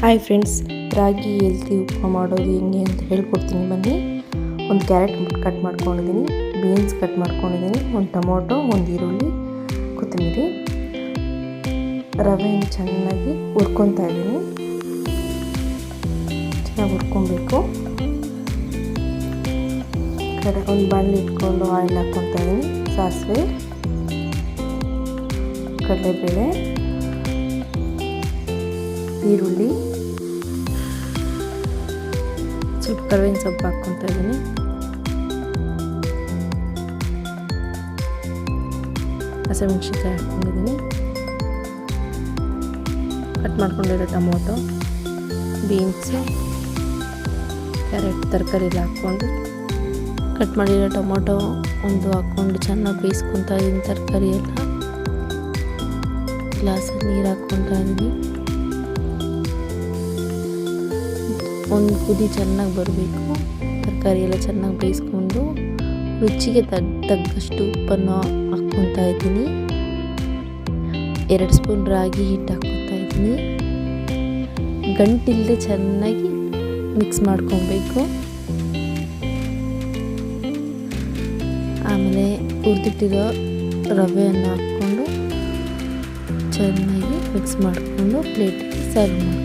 Hi friends, ರಾಗಿ healthy upma ಮಾಡೋದು ಹೆಂಗೆ ಅಂತ ಹೇಳ್ಕೊಡ್ತೀನಿ ಬನ್ನಿ. ಒಂದು ಕ್ಯಾರೆಟ್ ಕಟ್ ಮಾಡ್ಕೊಂಡಿದ್ದೀನಿ, ಬೀನ್ಸ್ ಕಟ್ ಮಾಡ್ಕೊಂಡಿದ್ದೀನಿ, ಒಂದು ಟೊಮೊಟೊ, ಒಂದು ಈರುಳ್ಳಿ, ಕೊತ್ತಂಬರಿ. ರವೆಯನ್ನು ಚೆನ್ನಾಗಿ ಹುರ್ಕೊತಾ ಇದ್ದೀನಿ. ಚೆನ್ನಾಗಿ ಹುರ್ಕೊಬೇಕು. ಒಂದು ಬಾಣಲಿ ಇಟ್ಕೊಂಡು ಆಯಿಲ್ ಹಾಕ್ಕೊತಾ ಇದ್ದೀನಿ. ಸಾಸಿವೆ, ಕಡಲೆಬೇಳೆ, ಈರುಳ್ಳಿ, ಸ್ವಲ್ಪ ಕರಿಬೇವಿನ ಸೊಪ್ಪು ಹಾಕ್ಕೊತಾ ಇದ್ದೀನಿ. ಹಸಿಮೆಣಸಿನ್ಕಾಯಿ ಹಾಕ್ಕೊಂಡಿದ್ದೀನಿ. ಕಟ್ ಮಾಡ್ಕೊಂಡಿರೋ ಟೊಮೊಟೊ, ಬೀನ್ಸು, ಕ್ಯಾರೆಟ್ ತರಕಾರಿ ಎಲ್ಲ ಹಾಕ್ಕೊಂಡು ಕಟ್ ಮಾಡಿರೋ ಟೊಮೊಟೊ ಒಂದು ಹಾಕ್ಕೊಂಡು ಚೆನ್ನಾಗಿ ಬೇಯಿಸ್ಕೊತಾ ಇದ್ದೀನಿ. ತರಕಾರಿ ಎಲ್ಲ ಗ್ಲಾಸಲ್ಲಿ ನೀರು ಹಾಕ್ಕೊತಾ ಇದ್ದೀನಿ. ಒಂದು ಕುದಿ ಚೆನ್ನಾಗಿ ಬರಬೇಕು. ತರಕಾರಿ ಎಲ್ಲ ಚೆನ್ನಾಗಿ ಬೇಯಿಸ್ಕೊಂಡು ರುಚಿಗೆ ತಗ್ಗಷ್ಟು ಉಪ್ಪನ್ನು ಹಾಕ್ಕೊತಾ ಇದ್ದೀನಿ. 2 ಸ್ಪೂನ್ ರಾಗಿ ಹಿಟ್ಟು ಹಾಕ್ಕೊತಾ ಇದ್ದೀನಿ. ಗಂಟಿಲ್ಲದೆ ಚೆನ್ನಾಗಿ ಮಿಕ್ಸ್ ಮಾಡ್ಕೊಬೇಕು. ಆಮೇಲೆ ಹುರಿದಿಟ್ಟಿರೋ ರವೆಯನ್ನು ಹಾಕ್ಕೊಂಡು ಚೆನ್ನಾಗಿ ಮಿಕ್ಸ್ ಮಾಡಿಕೊಂಡು ಪ್ಲೇಟಿಗೆ ಸರ್ವ್ ಮಾಡಿ.